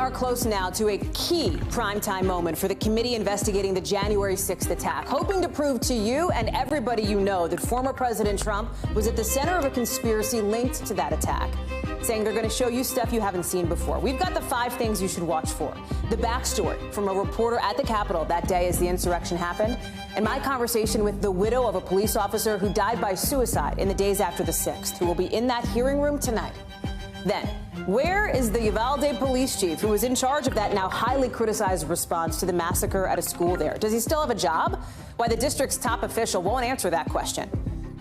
are close now to a key primetime moment for the committee investigating the January 6th attack, hoping to prove to you and everybody you know that former President Trump was at the center of a conspiracy linked to that attack, saying they're going to show you stuff you haven't seen before. We've got the 5 things you should watch for. The backstory from a reporter at the Capitol that day as the insurrection happened, and my conversation with the widow of a police officer who died by suicide in the days after the 6th, who will be in that hearing room tonight. Then, where is the Uvalde police chief who was in charge of that now highly criticized response to the massacre at a school there? Does he still have a job? Why the district's top official won't answer that question.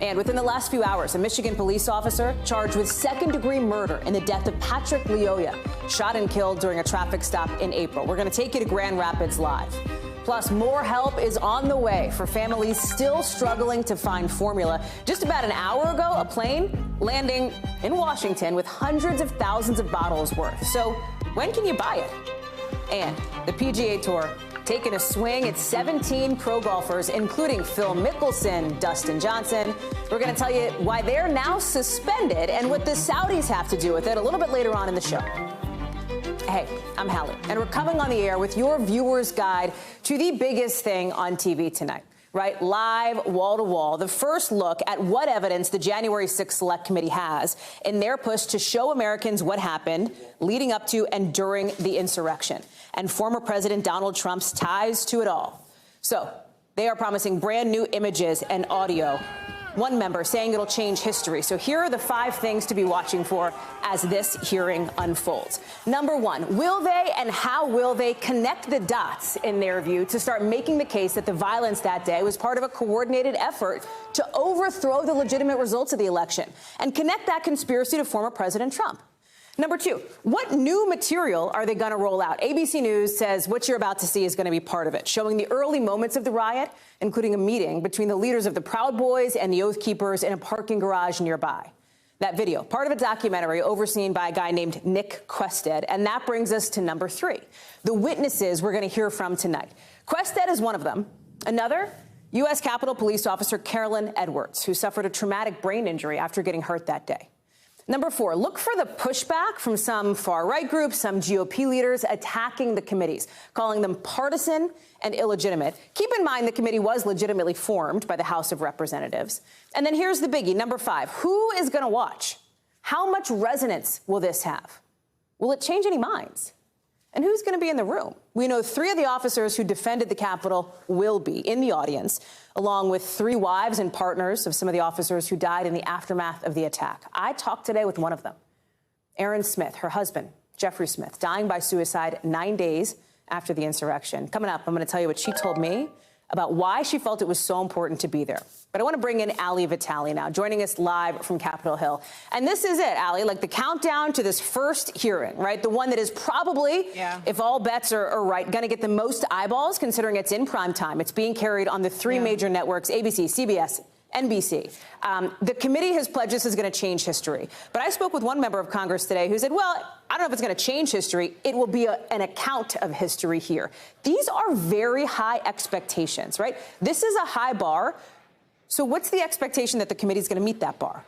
And within the last few hours, a Michigan police officer charged with second-degree murder in the death of Patrick Lyoya, shot and killed during a traffic stop in April. We're going to take you to Grand Rapids live. Plus, more help is on the way for families still struggling to find formula. Just about an hour ago, a plane landing in Washington with hundreds of thousands of bottles worth. So when can you buy it? And the PGA Tour taking a swing at 17 pro golfers, including Phil Mickelson, Dustin Johnson. We're going to tell you why they're now suspended and what the Saudis have to do with it a little bit later on in the show. Hey, I'm Hallie, and we're coming on the air with your viewer's guide to the biggest thing on TV tonight, right? Live, wall-to-wall, the first look at what evidence the January 6th Select Committee has in their push to show Americans what happened leading up to and during the insurrection, and former President Donald Trump's ties to it all. So they are promising brand new images and audio. One member saying it'll change history. So here are the 5 things to be watching for as this hearing unfolds. Number 1, will they and how will they connect the dots, in their view, to start making the case that the violence that day was part of a coordinated effort to overthrow the legitimate results of the election and connect that conspiracy to former President Trump? Number 2, what new material are they going to roll out? ABC News says what you're about to see is going to be part of it, showing the early moments of the riot, including a meeting between the leaders of the Proud Boys and the Oath Keepers in a parking garage nearby. That video, part of a documentary overseen by a guy named Nick Quested. And that brings us to number 3, the witnesses we're going to hear from tonight. Quested is one of them. Another, U.S. Capitol Police Officer Carolyn Edwards, who suffered a traumatic brain injury after getting hurt that day. Number 4, look for the pushback from some far-right groups, some GOP leaders attacking the committees, calling them partisan and illegitimate. Keep in mind the committee was legitimately formed by the House of Representatives. And then here's the biggie, number 5, who is going to watch? How much resonance will this have? Will it change any minds? And who's going to be in the room? We know 3 of the officers who defended the Capitol will be in the audience, along with 3 wives and partners of some of the officers who died in the aftermath of the attack. I talked today with one of them, Aaron Smith, her husband, Jeffrey Smith, dying by suicide 9 days after the insurrection. Coming up, I'm going to tell you what she told me about why she felt it was so important to be there. But I want to bring in Hallie now, joining us live from Capitol Hill. And this is it, Hallie, like the countdown to this first hearing, right? The one that is probably, if all bets are right, going to get the most eyeballs, considering it's in prime time. It's being carried on the 3 major networks, ABC, CBS, NBC. The committee has pledged this is going to change history. But I spoke with one member of Congress today who said, well, I don't know if it's going to change history. It will be an account of history here. These are very high expectations, right? This is a high bar. So what's the expectation that the committee is going to meet that bar?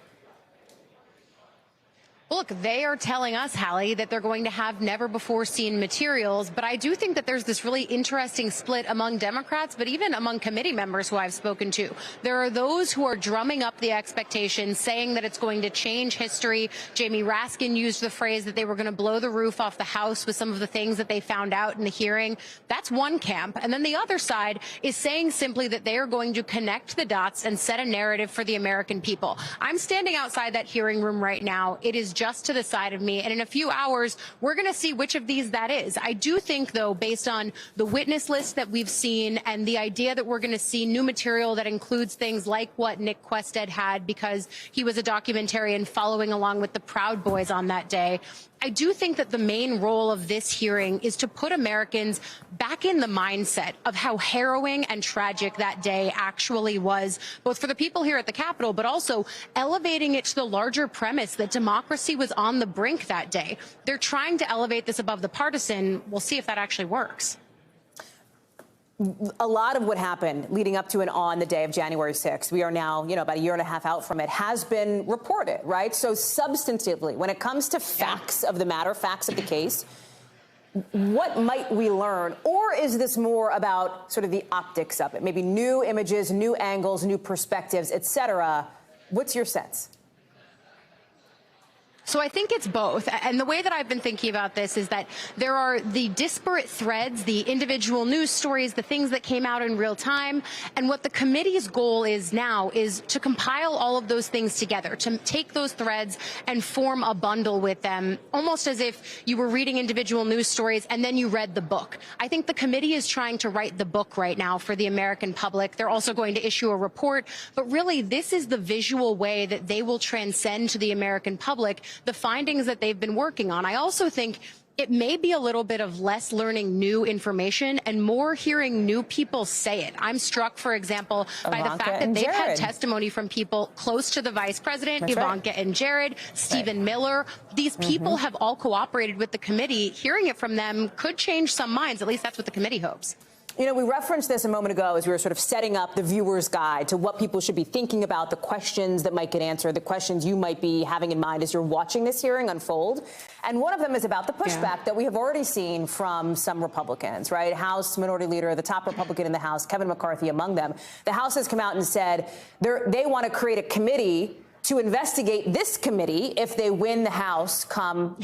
Look, they are telling us, Hallie, that they're going to have never-before-seen materials, but I do think that there's this really interesting split among Democrats, but even among committee members who I've spoken to. There are those who are drumming up the expectations, saying that it's going to change history. Jamie Raskin used the phrase that they were going to blow the roof off the House with some of the things that they found out in the hearing. That's one camp. And then the other side is saying simply that they are going to connect the dots and set a narrative for the American people. I'm standing outside that hearing room right now. It is just to the side of me. And in a few hours, we're going to see which of these that is. I do think, though, based on the witness list that we've seen and the idea that we're going to see new material that includes things like what Nick Quested had because he was a documentarian following along with the Proud Boys on that day. I do think that the main role of this hearing is to put Americans back in the mindset of how harrowing and tragic that day actually was, both for the people here at the Capitol, but also elevating it to the larger premise that democracy was on the brink that day. They're trying to elevate this above the partisan. We'll see if that actually works. A lot of what happened leading up to and on the day of January 6th, we are now, about a year and a half out from it, has been reported, right? So substantively, when it comes to facts of the matter, facts of the case, what might we learn? Or is this more about sort of the optics of it? Maybe new images, new angles, new perspectives, et cetera. What's your sense? So I think it's both. And the way that I've been thinking about this is that there are the disparate threads, the individual news stories, the things that came out in real time. And what the committee's goal is now is to compile all of those things together, to take those threads and form a bundle with them, almost as if you were reading individual news stories and then you read the book. I think the committee is trying to write the book right now for the American public. They're also going to issue a report. But really, this is the visual way that they will transcend to the American public the findings that they've been working on. I also think it may be a little bit of less learning new information and more hearing new people say it. I'm struck, for example, by the fact that they've had testimony from people close to the vice president, Ivanka and Jared, Stephen Miller. These people have all cooperated with the committee. Hearing it from them could change some minds. At least that's what the committee hopes. You know, we referenced this a moment ago as we were sort of setting up the viewer's guide to what people should be thinking about, the questions that might get answered, the questions you might be having in mind as you're watching this hearing unfold. And one of them is about the pushback that we have already seen from some Republicans, right? House Minority Leader, the top Republican in the House, Kevin McCarthy among them. The House has come out and said they want to create a committee to investigate this committee if they win the House come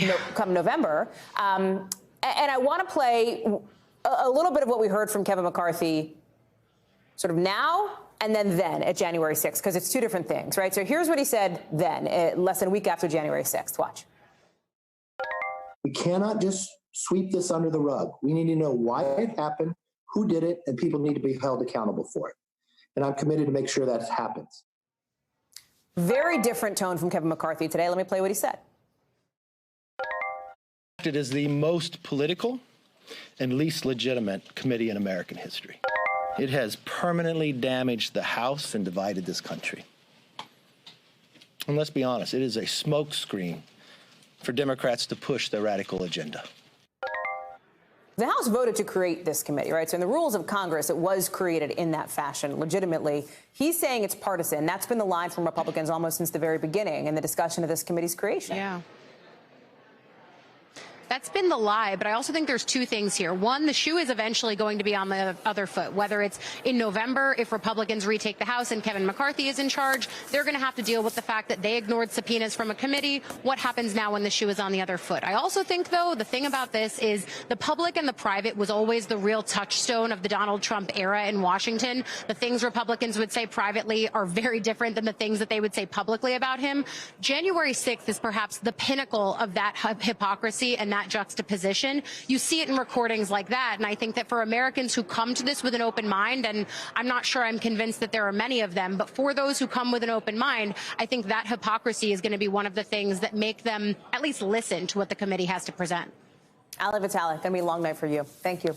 November. And I want to play a little bit of what we heard from Kevin McCarthy sort of now and then at January 6th, because it's two different things, right? So here's what he said then, less than a week after January 6th. Watch. We cannot just sweep this under the rug. We need to know why it happened, who did it, and people need to be held accountable for it. And I'm committed to make sure that happens. Very different tone from Kevin McCarthy today. Let me play what he said. It is the most political and least legitimate committee in American history. It has permanently damaged the House and divided this country. And let's be honest, it is a smokescreen for Democrats to push their radical agenda. The House voted to create this committee, right? So in the rules of Congress, it was created in that fashion, legitimately. He's saying it's partisan. That's been the line from Republicans almost since the very beginning in the discussion of this committee's creation. Yeah. That's been the lie, but I also think there's two things here. One, the shoe is eventually going to be on the other foot, whether it's in November, if Republicans retake the House and Kevin McCarthy is in charge, they're going to have to deal with the fact that they ignored subpoenas from a committee. What happens now when the shoe is on the other foot? I also think, though, the thing about this is the public and the private was always the real touchstone of the Donald Trump era in Washington. The things Republicans would say privately are very different than the things that they would say publicly about him. January 6th is perhaps the pinnacle of that hypocrisy and that juxtaposition. You see it in recordings like that, and I think that for Americans who come to this with an open mind, and I'm not sure I'm convinced that there are many of them, but for those who come with an open mind, I think that hypocrisy is going to be one of the things that make them at least listen to what the committee has to present. Hallie, going to be a long night for you. Thank you.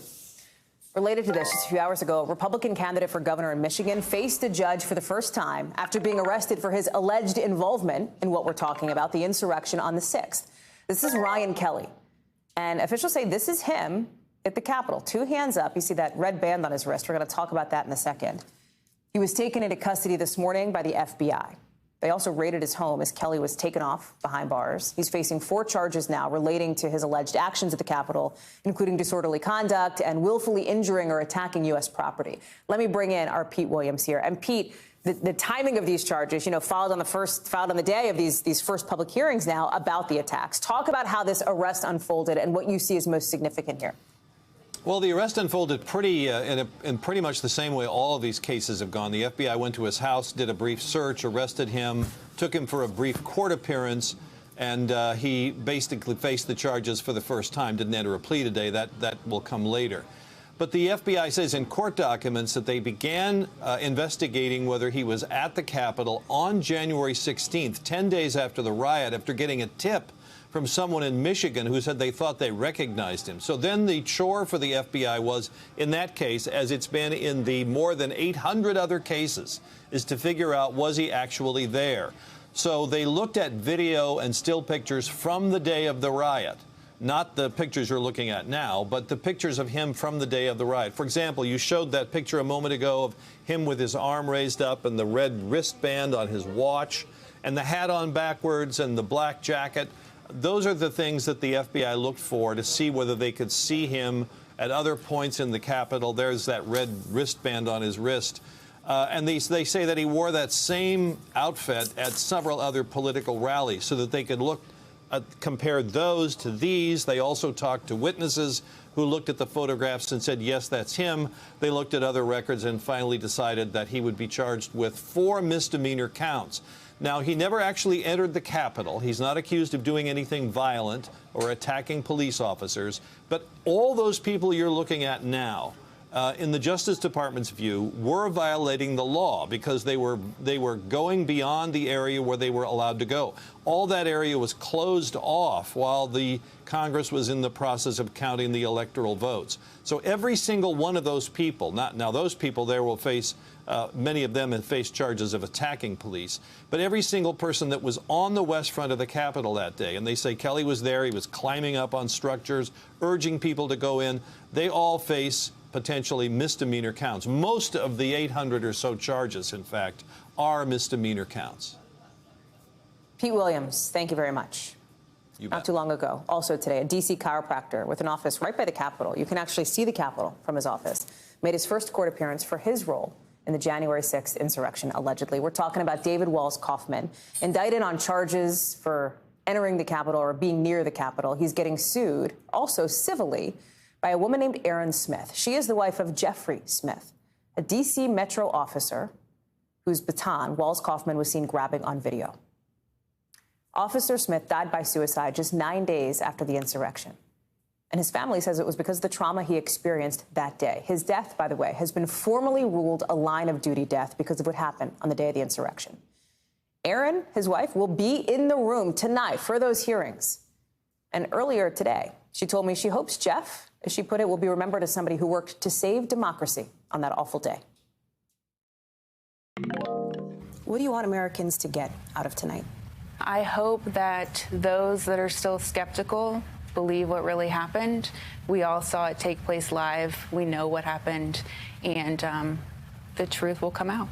Related to this, just a few hours ago, a Republican candidate for governor in Michigan faced a judge for the first time after being arrested for his alleged involvement in what we're talking about, the insurrection on the 6th. This is Ryan Kelly. And officials say this is him at the Capitol. 2 hands up. You see that red band on his wrist. We're going to talk about that in a second. He was taken into custody this morning by the FBI. They also raided his home as Kelly was taken off behind bars. He's facing 4 charges now relating to his alleged actions at the Capitol, including disorderly conduct and willfully injuring or attacking U.S. property. Let me bring in our Pete Williams here. And Pete, the timing of these charges, filed on the day of these first public hearings now about the attacks. Talk about how this arrest unfolded and what you see as most significant here. Well, the arrest unfolded in pretty much the same way all of these cases have gone. The FBI went to his house, did a brief search, arrested him, took him for a brief court appearance, and he basically faced the charges for the first time. Didn't enter a plea today. That will come later. But the FBI says in court documents that they began investigating whether he was at the Capitol on January 16th, 10 days after the riot, after getting a tip from someone in Michigan who said they thought they recognized him. So then the chore for the FBI was, in that case, as it's been in the more than 800 other cases, is to figure out, was he actually there? So they looked at video and still pictures from the day of the riot. Not the pictures you're looking at now, but the pictures of him from the day of the riot. For example, you showed that picture a moment ago of him with his arm raised up and the red wristband on his watch and the hat on backwards and the black jacket. Those are the things that the FBI looked for to see whether they could see him at other points in the Capitol. There's that red wristband on his wrist. And they say that he wore that same outfit at several other political rallies so that they could compare those to these. They also talked to witnesses who looked at the photographs and said, yes, that's him. They looked at other records and finally decided that he would be charged with 4 misdemeanor counts. Now, he never actually entered the Capitol. He's not accused of doing anything violent or attacking police officers. But all those people you're looking at now, in the Justice Department's view, were violating the law because they were going beyond the area where they were allowed to go. All that area was closed off while the Congress was in the process of counting the electoral votes. So every single one of those people, now those people there will face, many of them have faced charges of attacking police, but every single person that was on the west front of the Capitol that day, and they say Kelly was there, he was climbing up on structures, urging people to go in, they all face potentially misdemeanor counts. Most of the 800 or so charges, in fact, are misdemeanor counts. Pete Williams, thank you very much. Not too long ago, also today, a D.C. chiropractor with an office right by the Capitol. You can actually see the Capitol from his office. Made his first court appearance for his role in the January 6th insurrection, allegedly. We're talking about David Walls Kaufman, indicted on charges for entering the Capitol or being near the Capitol. He's getting sued, also civilly, by a woman named Erin Smith. She is the wife of Jeffrey Smith, a D.C. Metro officer whose baton Walls Kaufman was seen grabbing on video. Officer Smith died by suicide just 9 days after the insurrection. And his family says it was because of the trauma he experienced that day. His death, by the way, has been formally ruled a line of duty death because of what happened on the day of the insurrection. Erin, his wife, will be in the room tonight for those hearings. And earlier today, she told me she hopes Jeff, as she put it, will be remembered as somebody who worked to save democracy on that awful day. What do you want Americans to get out of tonight? I hope that those that are still skeptical believe what really happened. We all saw it take place live. We know what happened, and the truth will come out.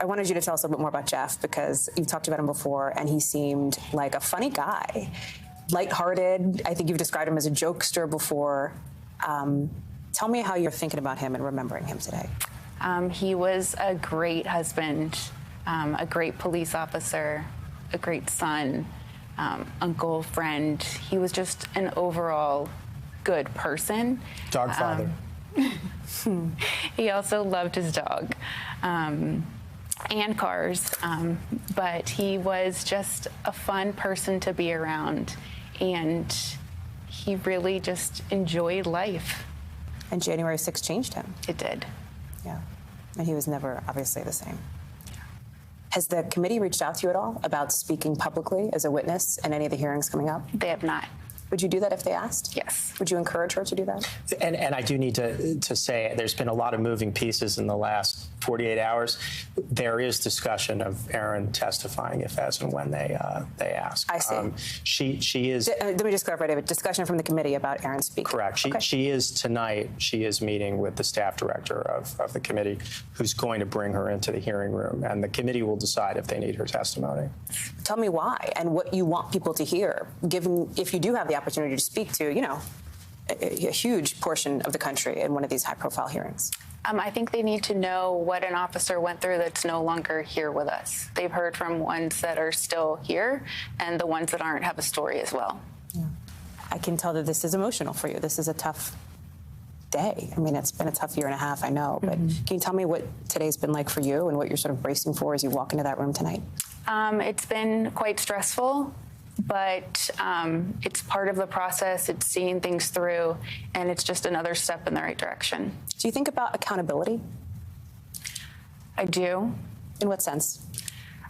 I wanted you to tell us a bit more about Jeff because you've talked about him before, and he seemed like a funny guy, lighthearted. I think you've described him as a jokester before. Tell me how you're thinking about him and remembering him today. He was a great husband, a great police officer, a great son, uncle, friend. He was just an overall good person. Dog father. He also loved his dog and cars, but he was just a fun person to be around, and he really just enjoyed life. And January 6th changed him. It did. Yeah. And he was never obviously the same. Has the committee reached out to you at all about speaking publicly as a witness in any of the hearings coming up? They have not. Would you do that if they asked? Yes. Would you encourage her to do that? And I do need to say there's been a lot of moving pieces in the last 48 hours. There is discussion of Erin testifying if, as, and when they ask. I see. She is. Let me just clarify, David. Discussion from the committee about Erin speaking. Correct. Okay. She is tonight. She is meeting with the staff director of the committee, who's going to bring her into the hearing room, and the committee will decide if they need her testimony. Tell me why and what you want people to hear, given if you do have the opportunity to speak to, you know, a huge portion of the country in one of these high-profile hearings. I think they need to know what an officer went through that's no longer here with us. They've heard from ones that are still here, and the ones that aren't have a story as well. Yeah. I can tell that this is emotional for you. This is a tough day. I mean, it's been a tough year and a half, I know, but can you tell me what today's been like for you and what you're sort of bracing for as you walk into that room tonight? It's been quite stressful, but it's part of the process. It's seeing things through, and it's just another step in the right direction. Do you think about accountability? I do. In what sense?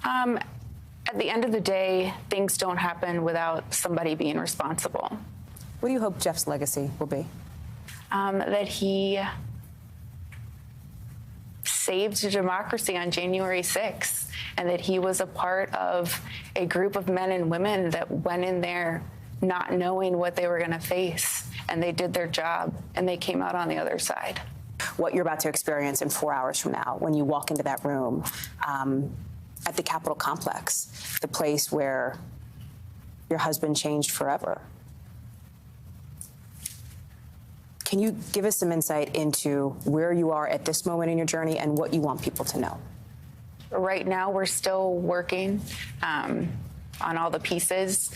At the end of the day, things don't happen without somebody being responsible. What do you hope Jeff's legacy will be? That he saved democracy on January 6th, and that he was a part of a group of men and women that went in there not knowing what they were going to face, and they did their job, and they came out on the other side. What you're about to experience in 4 hours from now when you walk into that room at the Capitol complex, the place where your husband changed forever. Can you give us some insight into where you are at this moment in your journey and what you want people to know? Right now, we're still working on all the pieces.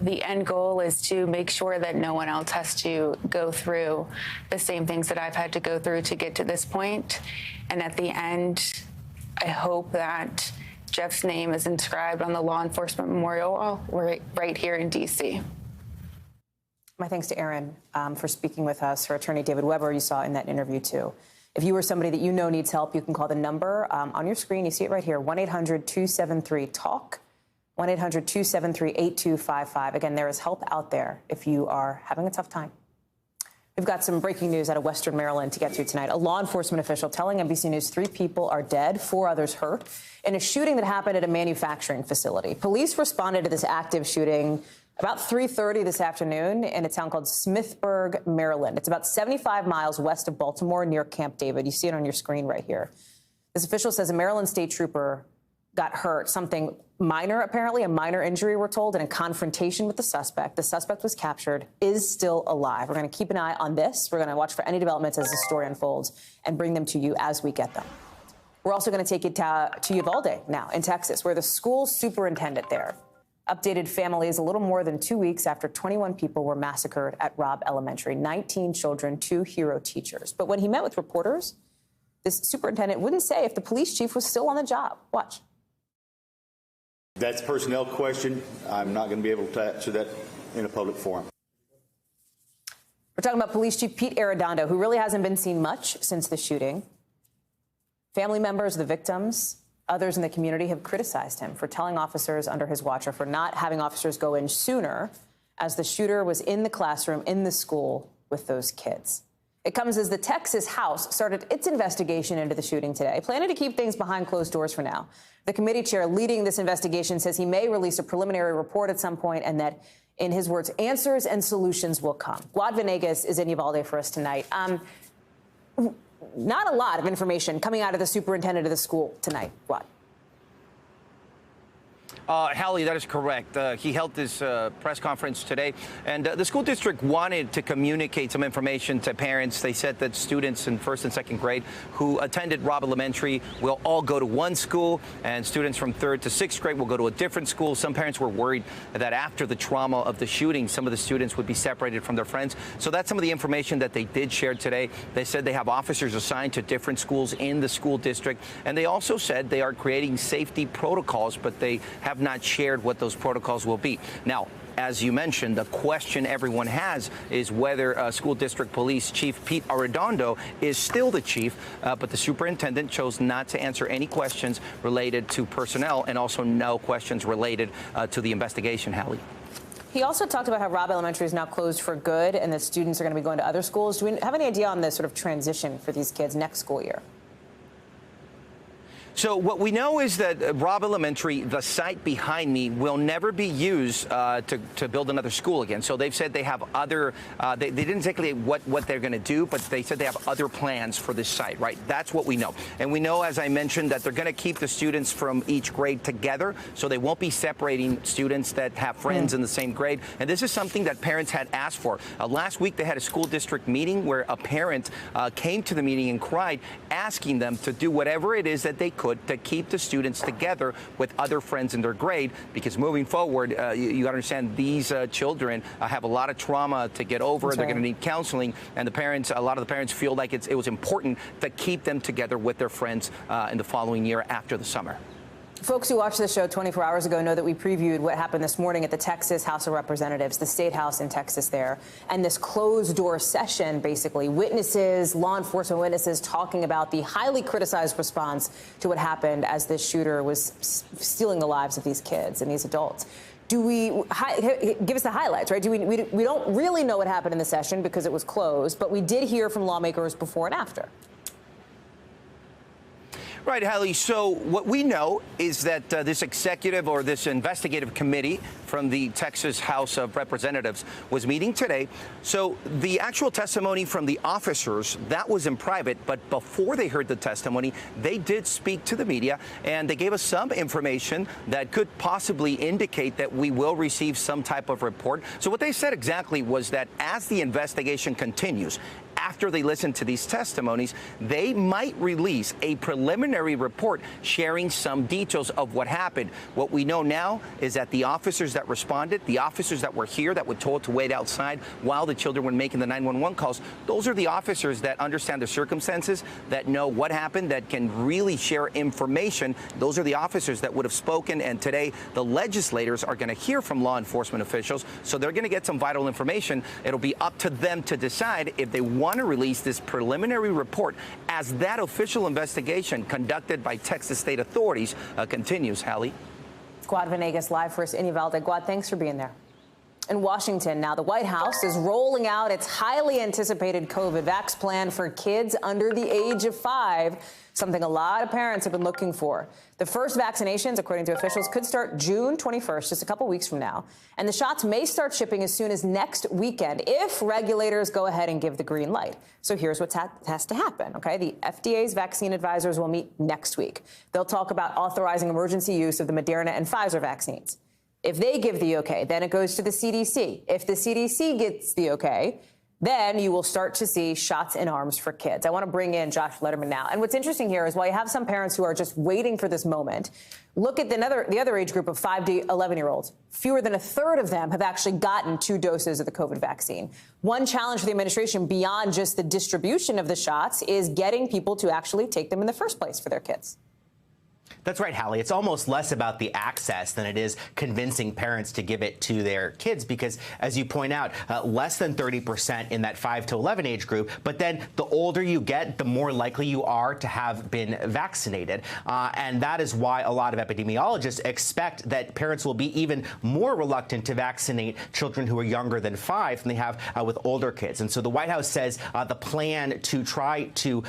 The end goal is to make sure that no one else has to go through the same things that I've had to go through to get to this point. And at the end, I hope that Jeff's name is inscribed on the law enforcement memorial wall right here in D.C. My thanks to Aaron for speaking with us, her attorney David Weber, you saw in that interview, too. If you or somebody that you know needs help, you can call the number on your screen. You see it right here, 1-800-273-TALK, 1-800-273-8255. Again, there is help out there if you are having a tough time. We've got some breaking news out of Western Maryland to get to tonight. A law enforcement official telling NBC News 3 people are dead, 4 others hurt in a shooting that happened at a manufacturing facility. Police responded to this active shooting about 3:30 this afternoon in a town called Smithburg, Maryland. It's about 75 miles west of Baltimore near Camp David. You see it on your screen right here. This official says a Maryland state trooper got hurt, something minor, apparently, a minor injury, we're told, in a confrontation with the suspect. The suspect was captured, is still alive. We're going to keep an eye on this. We're going to watch for any developments as the story unfolds and bring them to you as we get them. We're also going to take it to Uvalde now in Texas, where the school superintendent there updated families a little more than 2 weeks after 21 people were massacred at Robb Elementary, 19 children, 2 hero teachers. But when he met with reporters, this superintendent wouldn't say if the police chief was still on the job. Watch. That's a personnel question. I'm not going to be able to answer that in a public forum. We're talking about Police Chief Pete Arredondo, who really hasn't been seen much since the shooting. Family members of the victims, others in the community have criticized him for telling officers under his watch or for not having officers go in sooner as the shooter was in the classroom in the school with those kids. It comes as the Texas House started its investigation into the shooting today, planning to keep things behind closed doors for now. The committee chair leading this investigation says he may release a preliminary report at some point and that, in his words, answers and solutions will come. Guad Venegas is in Uvalde for us tonight. Not a lot of information coming out of the superintendent of the school tonight. What? Hallie, that is correct. He held this press conference today, and the school district wanted to communicate some information to parents. They said that students in 1st and 2nd grade who attended Robb Elementary will all go to one school, and students from 3rd to 6th grade will go to a different school. Some parents were worried that after the trauma of the shooting, some of the students would be separated from their friends. So that's some of the information that they did share today. They said they have officers assigned to different schools in the school district, and they also said they are creating safety protocols, but they have not shared what those protocols will be. Now, as you mentioned, the question everyone has is whether School District Police Chief Pete Arredondo is still the chief, but the superintendent chose not to answer any questions related to personnel and also no questions related to the investigation, Hallie. He also talked about how Robb Elementary is now closed for good and that students are going to be going to other schools. Do we have any idea on the sort of transition for these kids next school year? So what we know is that Robb Elementary, the site behind me, will never be used to build another school again. So they've said they have other, they didn't exactly what they're going to do, but they said they have other plans for this site, right? That's what we know. And we know, as I mentioned, that they're going to keep the students from each grade together, so they won't be separating students that have friends in the same grade. And this is something that parents had asked for. Last week, they had a school district meeting where a parent came to the meeting and cried, asking them to do whatever it is that they could to keep the students together with other friends in their grade, because moving forward, you got to understand these children have a lot of trauma to get over. They're going to need counseling, and the parents, a lot of the parents feel like it was important to keep them together with their friends in the following year after the summer. Folks who watched the show 24 hours ago know that we previewed what happened this morning at the Texas House of Representatives, the state house in Texas there, and this closed-door session, basically, witnesses, law enforcement witnesses talking about the highly criticized response to what happened as this shooter was stealing the lives of these kids and these adults. Do we give us the highlights, right? We don't really know what happened in the session because it was closed, but we did hear from lawmakers before and after. Right, Hallie. So what we know is that this executive or this investigative committee from the Texas House of Representatives was meeting today. So the actual testimony from the officers, that was in private, but before they heard the testimony, they did speak to the media, and they gave us some information that could possibly indicate that we will receive some type of report. So what they said exactly was that as the investigation continues, after they listen to these testimonies, they might release a preliminary report sharing some details of what happened. What we know now is that the officers that responded, the officers that were here that were told to wait outside while the children were making the 911 calls, those are the officers that understand the circumstances, that know what happened, that can really share information. Those are the officers that would have spoken, and today the legislators are going to hear from law enforcement officials, so they're going to get some vital information. It'll be up to them to decide if they want to release this preliminary report as that official investigation conducted by Texas state authorities continues. Hallie. Guad Venegas live for us in Uvalde. Guad, thanks for being there. In Washington now, the White House is rolling out its highly anticipated COVID vax plan for kids under the age of 5, something a lot of parents have been looking for. The first vaccinations, according to officials, could start June 21st, just a couple weeks from now. And the shots may start shipping as soon as next weekend if regulators go ahead and give the green light. So here's what has to happen, okay? The FDA's vaccine advisors will meet next week. They'll talk about authorizing emergency use of the Moderna and Pfizer vaccines. If they give the okay, then it goes to the CDC. If the CDC gets the okay, then you will start to see shots in arms for kids. I want to bring in Josh Letterman now. And what's interesting here is while you have some parents who are just waiting for this moment, look at the other age group of 5 to 11-year-olds. Fewer than a third of them have actually gotten 2 doses of the COVID vaccine. One challenge for the administration beyond just the distribution of the shots is getting people to actually take them in the first place for their kids. That's right, Hallie. It's almost less about the access than it is convincing parents to give it to their kids because, as you point out, less than 30% in that 5 to 11 age group. But then the older you get, the more likely you are to have been vaccinated. And that is why a lot of epidemiologists expect that parents will be even more reluctant to vaccinate children who are younger than 5 than they have with older kids. And so the White House says the plan to try to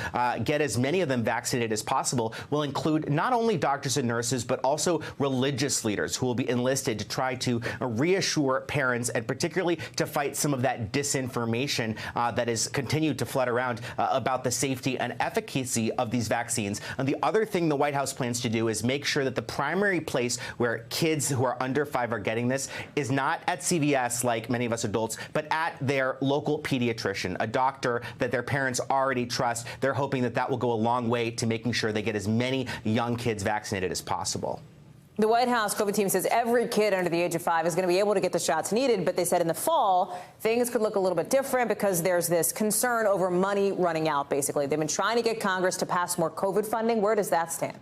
get as many of them vaccinated as possible will include not only doctors and nurses, but also religious leaders who will be enlisted to try to reassure parents and particularly to fight some of that disinformation that has continued to flood around about the safety and efficacy of these vaccines. And the other thing the White House plans to do is make sure that the primary place where kids who are under 5 are getting this is not at CVS like many of us adults, but at their local pediatrician, a doctor that their parents already trust. They're hoping that that will go a long way to making sure they get as many young kids vaccinated as possible. The White House COVID team says every kid under the age of 5 is going to be able to get the shots needed, but they said in the fall, things could look a little bit different because there's this concern over money running out, basically. They've been trying to get Congress to pass more COVID funding. Where does that stand?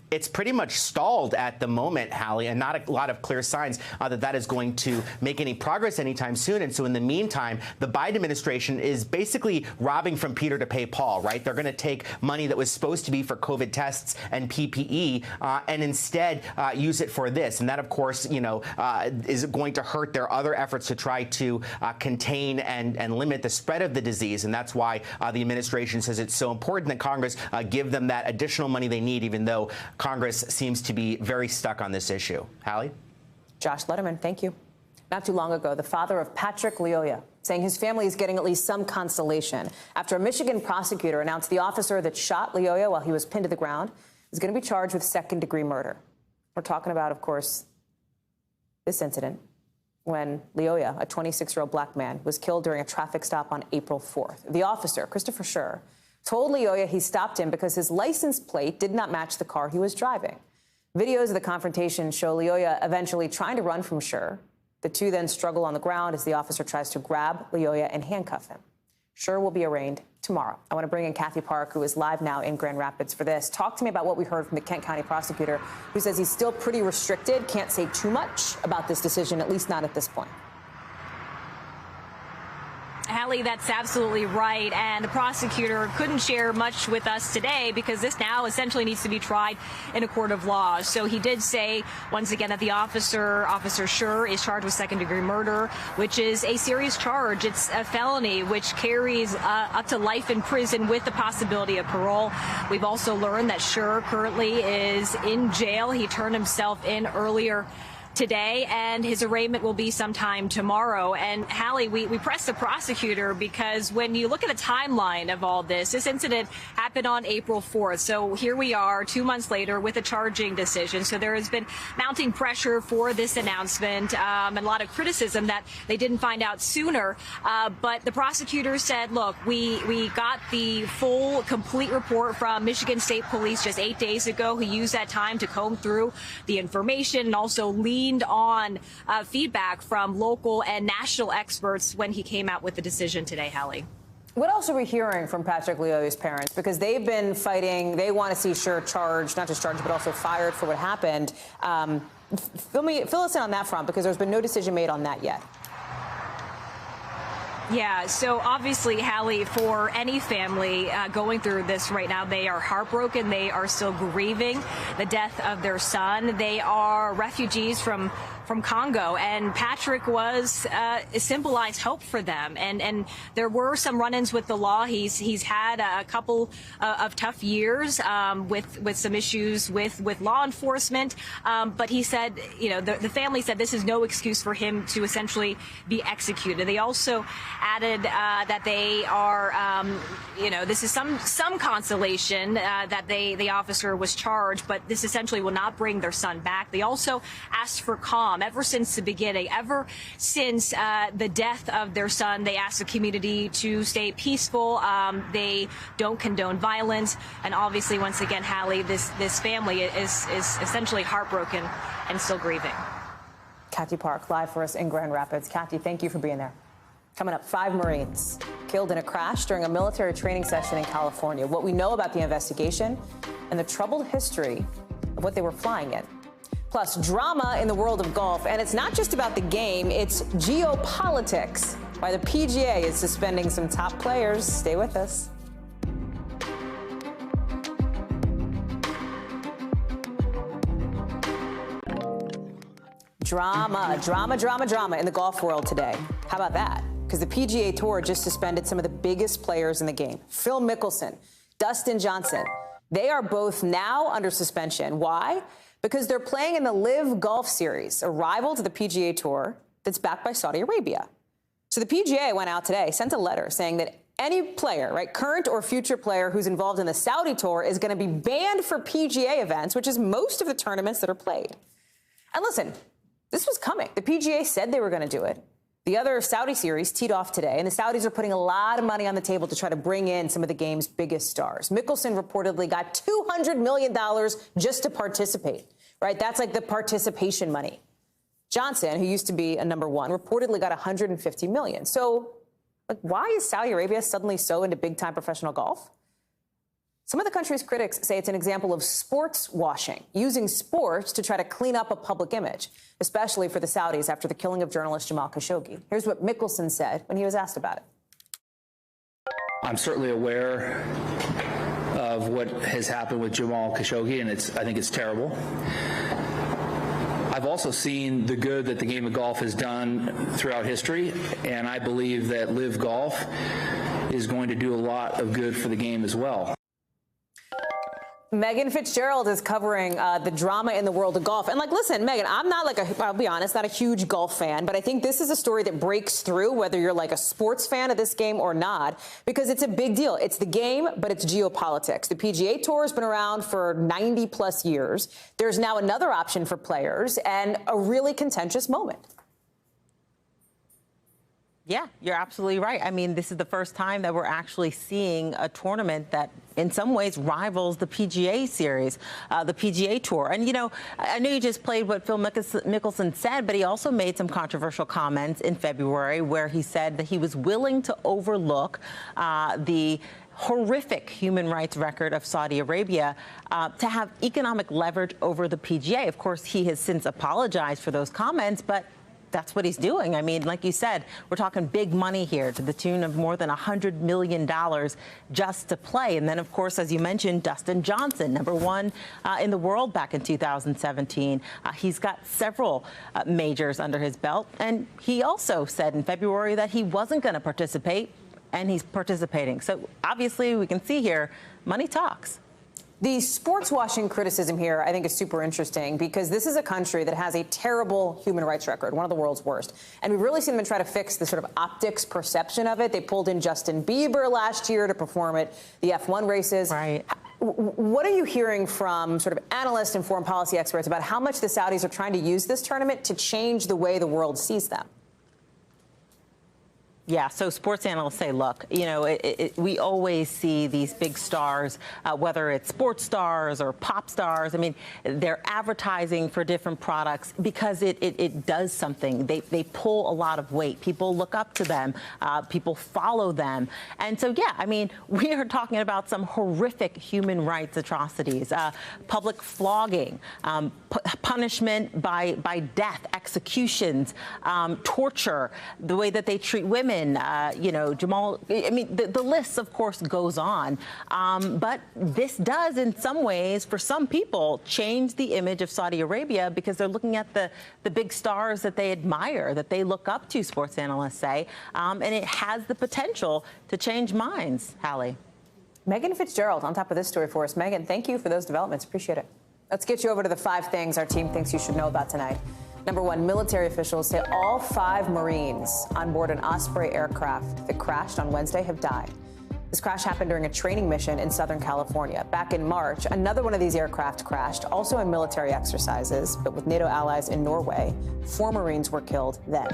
It's pretty much stalled at the moment, Hallie, and not a lot of clear signs that is going to make any progress anytime soon. And so in the meantime, the Biden administration is basically robbing from Peter to pay Paul, right? They're going to take money that was supposed to be for COVID tests and PPE and instead use it for this. And that, of course, is going to hurt their other efforts to try to contain and limit the spread of the disease. And that's why the administration says it's so important that Congress give them that additional money they need, even though Congress seems to be very stuck on this issue. Hallie? Josh Letterman, thank you. Not too long ago, the father of Patrick Lyoya saying his family is getting at least some consolation after a Michigan prosecutor announced the officer that shot Lyoya while he was pinned to the ground is going to be charged with second-degree murder. We're talking about, of course, this incident when Lyoya, a 26-year-old black man, was killed during a traffic stop on April 4th. The officer, Christopher Schur, told Lyoya he stopped him because his license plate did not match the car he was driving. Videos of the confrontation show Lyoya eventually trying to run from Schur. The two then struggle on the ground as the officer tries to grab Lyoya and handcuff him. Schur will be arraigned tomorrow. I want to bring in Kathy Park, who is live now in Grand Rapids for this. Talk to me about what we heard from the Kent County prosecutor, who says he's still pretty restricted, can't say too much about this decision, at least not at this point. Hallie, that's absolutely right. And the prosecutor couldn't share much with us today because this now essentially needs to be tried in a court of law. So he did say once again that the Officer Schur, is charged with second-degree murder, which is a serious charge. It's a felony which carries up to life in prison with the possibility of parole. We've also learned that Schur currently is in jail. He turned himself in earlier today, and his arraignment will be sometime tomorrow. And Hallie, we pressed the prosecutor because when you look at the timeline of all this incident happened on April 4th. So here we are 2 months later with a charging decision. So there has been mounting pressure for this announcement and a lot of criticism that they didn't find out sooner. But the prosecutor said, look, we got the full, complete report from Michigan State Police just 8 days ago, who used that time to comb through the information and also leaned on feedback from local and national experts when he came out with the decision today, Hallie. What else are we hearing from Patrick Lyoya's parents? Because they've been fighting. They want to see Schur charged, not just charged, but also fired for what happened. Fill us in on that front, because there's been no decision made on that yet. Yeah, so obviously, Hallie, for any family going through this right now, they are heartbroken. They are still grieving the death of their son. They are refugees from Congo, and Patrick was symbolized hope for them. And there were some run-ins with the law. He's had a couple of tough years with some issues with law enforcement. But he said, you know, the family said this is no excuse for him to essentially be executed. They also added that they are, you know, this is some consolation that the officer was charged, but this essentially will not bring their son back. They also asked for calm. Ever since the beginning, ever since the death of their son, they asked the community to stay peaceful. They don't condone violence. And obviously, once again, Hallie, this family is essentially heartbroken and still grieving. Kathy Park, live for us in Grand Rapids. Kathy, thank you for being there. Coming up, 5 Marines killed in a crash during a military training session in California. What we know about the investigation and the troubled history of what they were flying in. Plus, drama in the world of golf. And it's not just about the game, it's geopolitics. Why the PGA is suspending some top players. Stay with us. Drama in the golf world today. How about that? Because the PGA Tour just suspended some of the biggest players in the game. Phil Mickelson, Dustin Johnson. They are both now under suspension. Why? Because they're playing in the LIV Golf Series, a rival to the PGA Tour that's backed by Saudi Arabia. So the PGA went out today, sent a letter saying that any player, right, current or future player who's involved in the Saudi Tour is going to be banned for PGA events, which is most of the tournaments that are played. And listen, this was coming. The PGA said they were going to do it. The other Saudi series teed off today, and the Saudis are putting a lot of money on the table to try to bring in some of the game's biggest stars. Mickelson reportedly got $200 million just to participate, right? That's like the participation money. Johnson, who used to be a number one, reportedly got $150 million. So, like, why is Saudi Arabia suddenly so into big-time professional golf? Some of the country's critics say it's an example of sports washing, using sports to try to clean up a public image, especially for the Saudis after the killing of journalist Jamal Khashoggi. Here's what Mickelson said when he was asked about it. I'm certainly aware of what has happened with Jamal Khashoggi, and I think it's terrible. I've also seen the good that the game of golf has done throughout history, and I believe that LIV Golf is going to do a lot of good for the game as well. Megan Fitzgerald is covering the drama in the world of golf. And, like, listen, Megan, I'm not I'll be honest, not a huge golf fan, but I think this is a story that breaks through whether you're like a sports fan of this game or not, because it's a big deal. It's the game, but it's geopolitics. The PGA Tour has been around for 90 plus years. There's now another option for players and a really contentious moment. Yeah, you're absolutely right. I mean, this is the first time that we're actually seeing a tournament that in some ways rivals the PGA series, the PGA Tour. And, you know, I know you just played what Phil Mickelson said, but he also made some controversial comments in February where he said that he was willing to overlook the horrific human rights record of Saudi Arabia to have economic leverage over the PGA. Of course, he has since apologized for those comments, but that's what he's doing. I mean, like you said, we're talking big money here to the tune of more than $100 million just to play. And then, of course, as you mentioned, Dustin Johnson, #1 in the world back in 2017. He's got several majors under his belt. And he also said in February that he wasn't going to participate, and he's participating. So obviously, we can see here, money talks. The sports washing criticism here, I think, is super interesting because this is a country that has a terrible human rights record, one of the world's worst. And we've really seen them try to fix the sort of optics perception of it. They pulled in Justin Bieber last year to perform at the F1 races. Right. What are you hearing from sort of analysts and foreign policy experts about how much the Saudis are trying to use this tournament to change the way the world sees them? Yeah, so sports analysts say, look, you know, we always see these big stars, whether it's sports stars or pop stars. I mean, they're advertising for different products because it does something. They pull a lot of weight. People look up to them. People follow them. And so, yeah, I mean, we are talking about some horrific human rights atrocities, public flogging, punishment by death, executions, torture, the way that they treat women. You know, Jamal, I mean, the list, of course, goes on. But this does, in some ways, for some people, change the image of Saudi Arabia because they're looking at the big stars that they admire, that they look up to, sports analysts say. And it has the potential to change minds, Hallie. Megan Fitzgerald on top of this story for us. Megan, thank you for those developments. Appreciate it. Let's get you over to the 5 things our team thinks you should know about tonight. #1, military officials say all 5 Marines on board an Osprey aircraft that crashed on Wednesday have died. This crash happened during a training mission in Southern California. Back in March, another one of these aircraft crashed, also in military exercises, but with NATO allies in Norway. 4 Marines were killed then.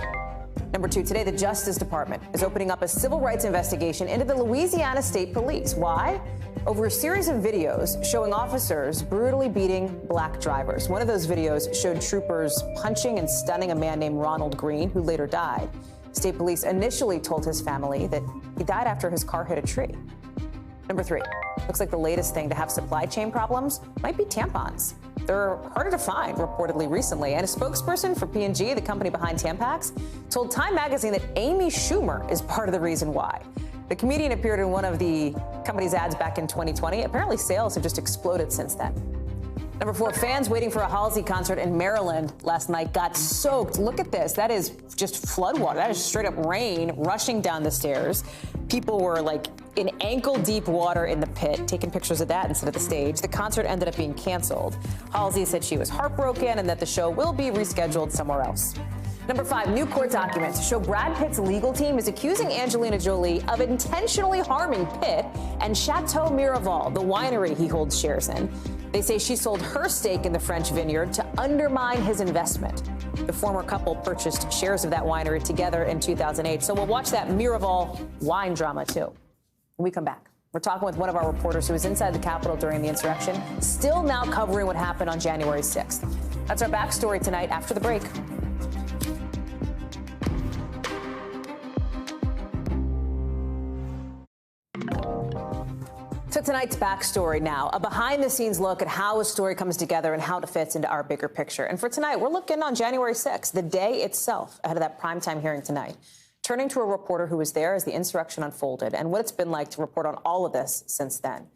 #2, today the Justice Department is opening up a civil rights investigation into the Louisiana State Police. Why? Over a series of videos showing officers brutally beating black drivers. One of those videos showed troopers punching and stunning a man named Ronald Green, who later died. State police initially told his family that he died after his car hit a tree. #3, looks like the latest thing to have supply chain problems might be tampons. They're harder to find, reportedly recently. And a spokesperson for P&G, the company behind Tampax, told Time magazine that Amy Schumer is part of the reason why. The comedian appeared in one of the company's ads back in 2020. Apparently, sales have just exploded since then. #4, fans waiting for a Halsey concert in Maryland last night got soaked. Look at this. That is just floodwater. That is straight up rain rushing down the stairs. People were like in ankle-deep water in the pit, taking pictures of that instead of the stage. The concert ended up being canceled. Halsey said she was heartbroken and that the show will be rescheduled somewhere else. #5, new court documents show Brad Pitt's legal team is accusing Angelina Jolie of intentionally harming Pitt and Chateau Miraval, the winery he holds shares in. They say she sold her stake in the French vineyard to undermine his investment. The former couple purchased shares of that winery together in 2008. So we'll watch that Miraval wine drama, too, when we come back. We're talking with one of our reporters who was inside the Capitol during the insurrection, still now covering what happened on January 6th. That's our backstory tonight after the break. So tonight's backstory now, a behind-the-scenes look at how a story comes together and how it fits into our bigger picture. And for tonight, we're looking on January 6th, the day itself, ahead of that primetime hearing tonight, turning to a reporter who was there as the insurrection unfolded and what it's been like to report on all of this since then.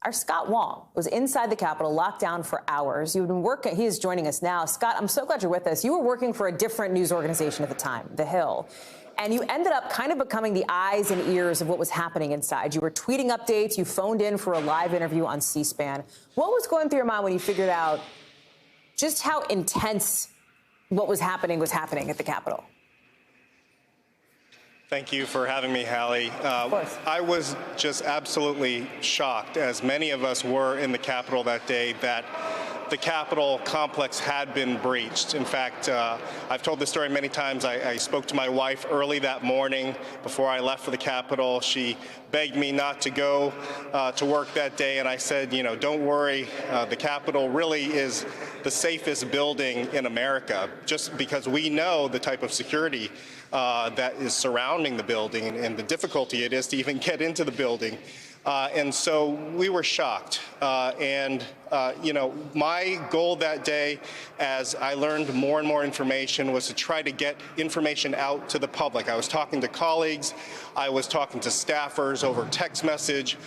Our Scott Wong was inside the Capitol, locked down for hours. You've been working. He is joining us now. Scott, I'm so glad you're with us. You were working for a different news organization at the time, The Hill. And you ended up kind of becoming the eyes and ears of what was happening inside. You were tweeting updates. You phoned in for a live interview on C-SPAN. What was going through your mind when you figured out just how intense what was happening at the Capitol? Thank you for having me, Hallie. Of course. I was just absolutely shocked, as many of us were in the Capitol that day, that the Capitol complex had been breached. In fact, I've told this story many times. I spoke to my wife early that morning before I left for the Capitol. She begged me not to go to work that day, and I said, you know, don't worry, the Capitol really is the safest building in America, just because we know the type of security that is surrounding the building and the difficulty it is to even get into the building. And so we were shocked. You know, my goal that day, as I learned more and more information, was to try to get information out to the public. I was talking to colleagues. I was talking to staffers over text message.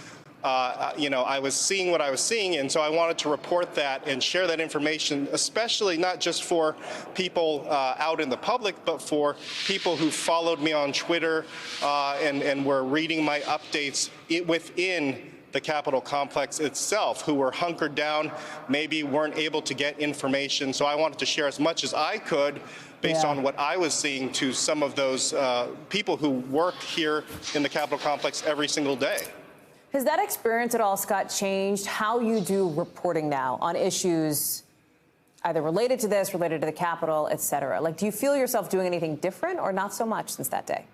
You know, I was seeing what I was seeing, and so I wanted to report that and share that information, especially not just for people out in the public, but for people who followed me on Twitter and were reading my updates within the Capitol complex itself, who were hunkered down, maybe weren't able to get information. So I wanted to share as much as I could based on what I was seeing to some of those people who work here in the Capitol complex every single day. Has that experience at all, Scott, changed how you do reporting now on issues either related to this, related to the Capitol, et cetera? Like, do you feel yourself doing anything different or not so much since that day?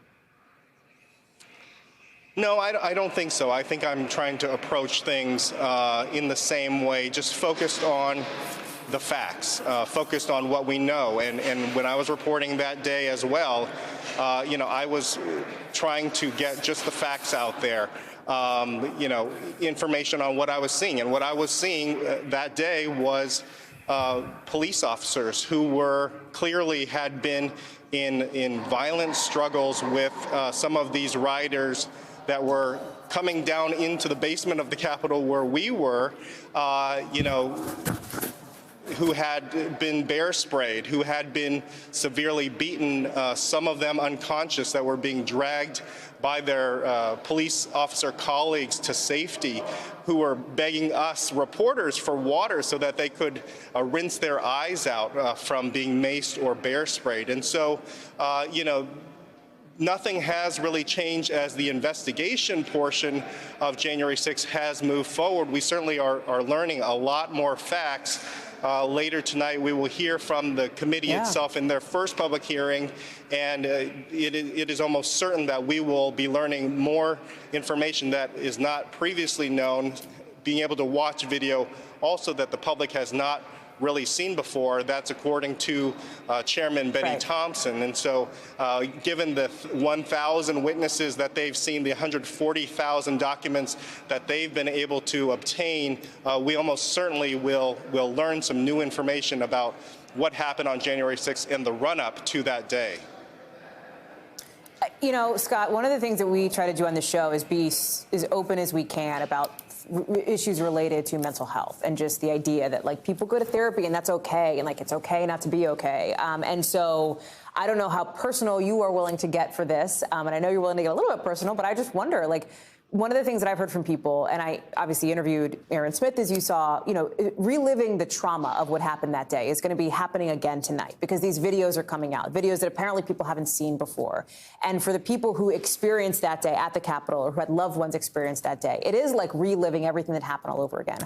No, I don't think so. I think I'm trying to approach things in the same way, just focused on the facts, focused on what we know. And when I was reporting that day as well, you know, I was trying to get just the facts out there, you know, information on what I was seeing. And what I was seeing that day was police officers who were clearly had been in violent struggles with some of these rioters that were coming down into the basement of the Capitol where we were, you know, who had been bear sprayed, who had been severely beaten, some of them unconscious, that were being dragged by their police officer colleagues to safety, who were begging us reporters for water so that they could rinse their eyes out from being maced or bear sprayed. And so, you know, nothing has really changed as the investigation portion of January 6th has moved forward. We certainly are learning a lot more facts. Later tonight, we will hear from the committee itself in their first public hearing, and it is almost certain that we will be learning more information that is not previously known, being able to watch video also that the public has not really seen before. That's according to Chairman Benny Thompson. And so given the 1,000 witnesses that they've seen, the 140,000 documents that they've been able to obtain, we almost certainly will learn some new information about what happened on January 6th and the run-up to that day. You know, Scott, one of the things that we try to do on the show is be as open as we can about issues related to mental health and just the idea that, like, people go to therapy and that's okay, and, like, it's okay not to be okay. And so I don't know how personal you are willing to get for this, and I know you're willing to get a little bit personal, but I just wonder, like, one of the things that I've heard from people, and I obviously interviewed Aaron Smith, as you saw, you know, reliving the trauma of what happened that day is going to be happening again tonight because these videos are coming out, videos that apparently people haven't seen before. And for the people who experienced that day at the Capitol or who had loved ones experience that day, it is like reliving everything that happened all over again.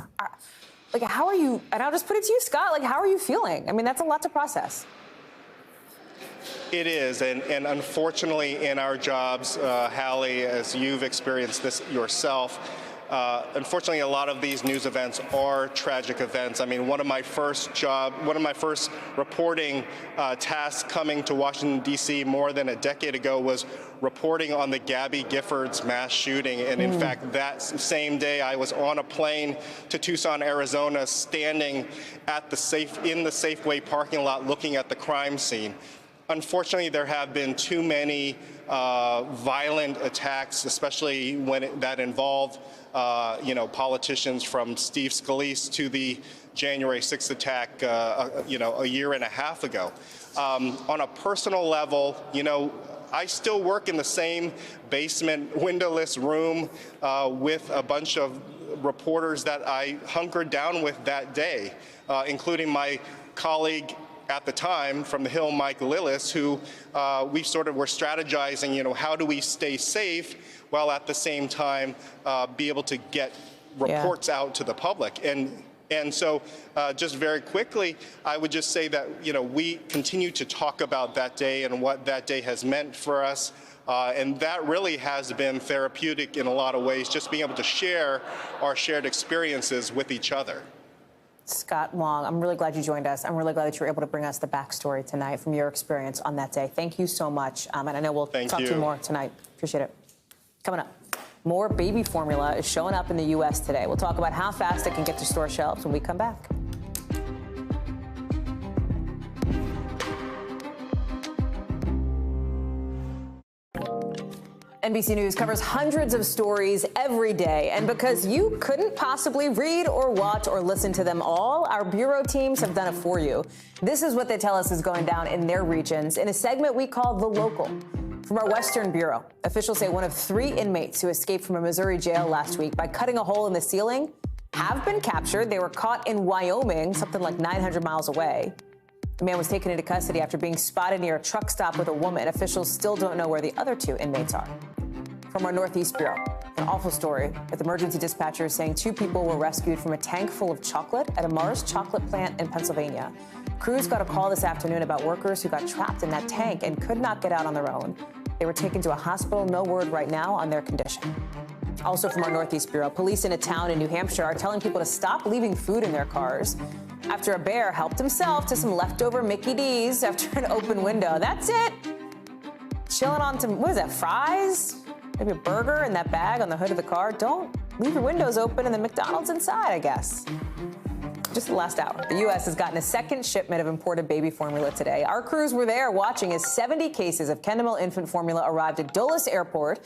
Like, how are you, and I'll just put it to you, Scott, like, how are you feeling? I mean, that's a lot to process. It is, and unfortunately in our jobs, Hallie, as you've experienced this yourself, unfortunately a lot of these news events are tragic events. I mean, one of my first reporting tasks coming to Washington, D.C. more than a decade ago was reporting on the Gabby Giffords mass shooting. And in fact, that same day I was on a plane to Tucson, Arizona, standing at in the Safeway parking lot looking at the crime scene. Unfortunately, there have been too many violent attacks, especially when that involve, you know, politicians, from Steve Scalise to the January 6th attack, you know, a year and a half ago. On a personal level, you know, I still work in the same basement windowless room with a bunch of reporters that I hunkered down with that day, including my colleague at the time from the Hill, Mike Lillis, who we sort of were strategizing, you know, how do we stay safe while at the same time be able to get reports out to the public. And so just very quickly, I would just say that, you know, we continue to talk about that day and what that day has meant for us. And that really has been therapeutic in a lot of ways, just being able to share our shared experiences with each other. Scott Long, I'm really glad you joined us. I'm really glad that you were able to bring us the backstory tonight from your experience on that day. Thank you so much. And I know we'll talk to you more tonight. Appreciate it. Coming up. More baby formula is showing up in the U.S. today. We'll talk about how fast it can get to store shelves when we come back. NBC News covers hundreds of stories every day, and because you couldn't possibly read or watch or listen to them all, our bureau teams have done it for you. This is what they tell us is going down in their regions in a segment we call The Local. From our Western Bureau, officials say one of 3 inmates who escaped from a Missouri jail last week by cutting a hole in the ceiling have been captured. They were caught in Wyoming, something like 900 miles away. The man was taken into custody after being spotted near a truck stop with a woman. Officials still don't know where the other 2 inmates are. From our Northeast Bureau, an awful story with emergency dispatchers saying 2 people were rescued from a tank full of chocolate at a Mars chocolate plant in Pennsylvania. Crews got a call this afternoon about workers who got trapped in that tank and could not get out on their own. They were taken to a hospital. No word right now on their condition. Also from our Northeast Bureau, police in a town in New Hampshire are telling people to stop leaving food in their cars after a bear helped himself to some leftover Mickey D's after an open window. That's it. Chilling on some, what is that, fries? Maybe a burger in that bag on the hood of the car. Don't leave your windows open and the McDonald's inside, I guess. Just the last hour, the U.S. has gotten a second shipment of imported baby formula today. Our crews were there watching as 70 cases of Kendall infant formula arrived at Dulles Airport,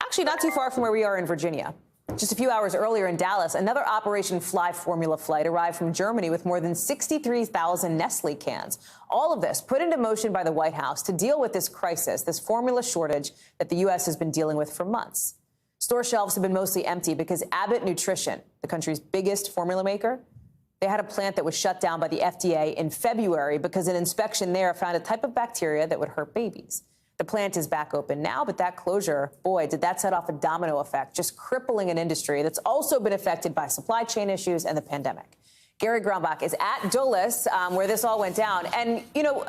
actually not too far from where we are in Virginia. Just a few hours earlier in Dallas, another Operation Fly formula flight arrived from Germany with more than 63,000 Nestle cans. All of this put into motion by the White House to deal with this crisis, this formula shortage that the U.S. has been dealing with for months. Store shelves have been mostly empty because Abbott Nutrition, the country's biggest formula maker, they had a plant that was shut down by the FDA in February because an inspection there found a type of bacteria that would hurt babies. The plant is back open now, but that closure, boy, did that set off a domino effect, just crippling an industry that's also been affected by supply chain issues and the pandemic. Gary Grumbach is at Dulles, where this all went down. And, you know,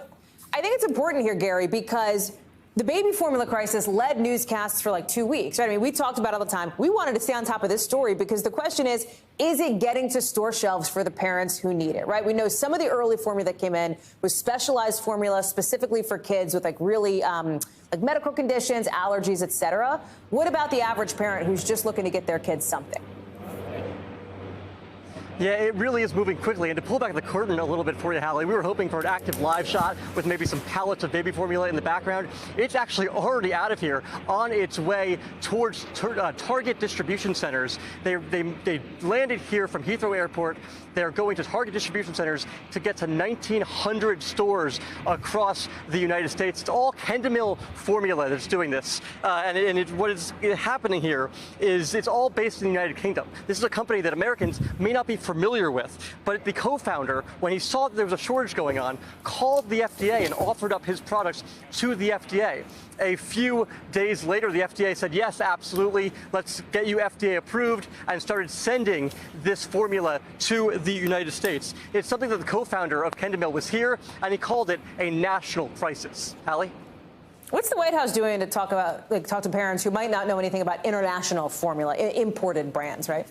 I think it's important here, Gary, because the baby formula crisis led newscasts for like 2 weeks, right? I mean, we talked about it all the time. We wanted to stay on top of this story because the question is it getting to store shelves for the parents who need it, right? We know some of the early formula that came in was specialized formula specifically for kids with like really like medical conditions, allergies, et cetera. What about the average parent who's just looking to get their kids something? Yeah, it really is moving quickly. And to pull back the curtain a little bit for you, Hallie, we were hoping for an active live shot with maybe some pallets of baby formula in the background. It's actually already out of here on its way towards Target distribution centers. They landed here from Heathrow Airport. They're going to Target distribution centers to get to 1,900 stores across the United States. It's all Kendall formula that's doing this. What is happening here is it's all based in the United Kingdom. This is a company that Americans may not be familiar with, but the co-founder, when he saw that there was a shortage going on, called the FDA and offered up his products to the FDA. A few days later, the FDA said, yes, absolutely, let's get you FDA approved, and started sending this formula to the United States. It's something that the co-founder of Kendall was here, and he called it a national crisis. Hallie? What's the White House doing to talk to parents who might not know anything about international formula, imported brands, right?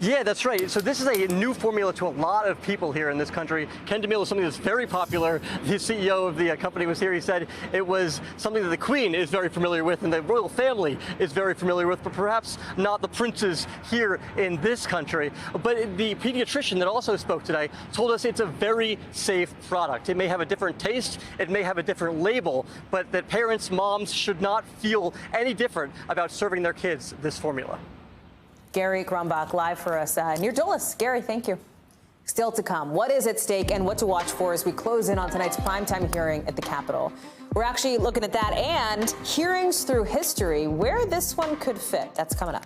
Yeah, that's right. So this is a new formula to a lot of people here in this country. Kendall is something that's very popular. The CEO of the company was here. He said it was something that the Queen is very familiar with and the royal family is very familiar with, but perhaps not the princes here in this country. But the pediatrician that also spoke today told us it's a very safe product. It may have a different taste, it may have a different label, but that parents, moms should not feel any different about serving their kids this formula. Gary Grumbach live for us near Dulles. Gary, thank you. Still to come, what is at stake and what to watch for as we close in on tonight's primetime hearing at the Capitol. We're actually looking at that and hearings through history, where this one could fit. That's coming up.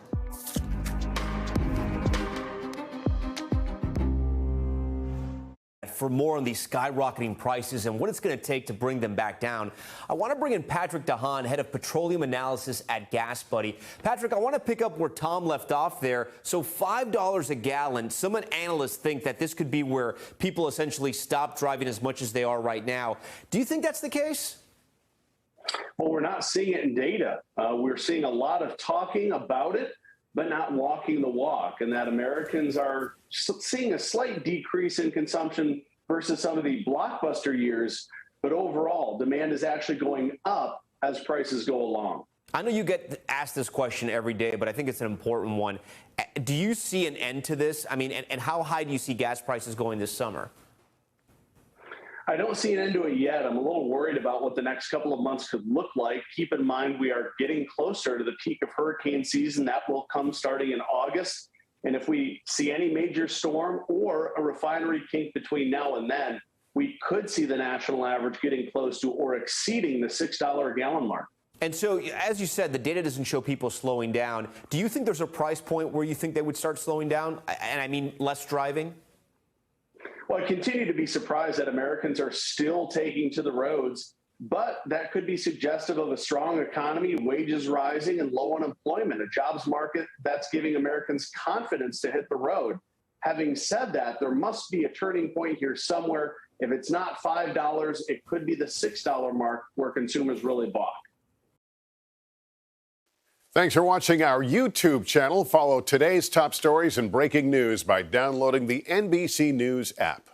For more on these skyrocketing prices and what it's going to take to bring them back down, I want to bring in Patrick Lyoya, head of petroleum analysis at Gas Buddy. Patrick, I want to pick up where Tom left off there. So $5 a gallon. Some analysts think that this could be where people essentially stop driving as much as they are right now. Do you think that's the case? Well, we're not seeing it in data. We're seeing a lot of talking about it, but not walking the walk, and that Americans are seeing a slight decrease in consumption versus some of the blockbuster years, but overall, demand is actually going up as prices go along. I know you get asked this question every day, but I think it's an important one. Do you see an end to this? I mean, and how high do you see gas prices going this summer? I don't see an end to it yet. I'm a little worried about what the next couple of months could look like. Keep in mind, we are getting closer to the peak of hurricane season. That will come starting in August. And if we see any major storm or a refinery kink between now and then, we could see the national average getting close to or exceeding the $6 a gallon mark. And so, as you said, the data doesn't show people slowing down. Do you think there's a price point where you think they would start slowing down? And I mean, less driving? Well, I continue to be surprised that Americans are still taking to the roads, but that could be suggestive of a strong economy, wages rising, and low unemployment, a jobs market that's giving Americans confidence to hit the road. Having said that, there must be a turning point here somewhere. If it's not $5, it could be the $6 mark where consumers really balk. Thanks for watching our YouTube channel. Follow today's top stories and breaking news by downloading the NBC News app.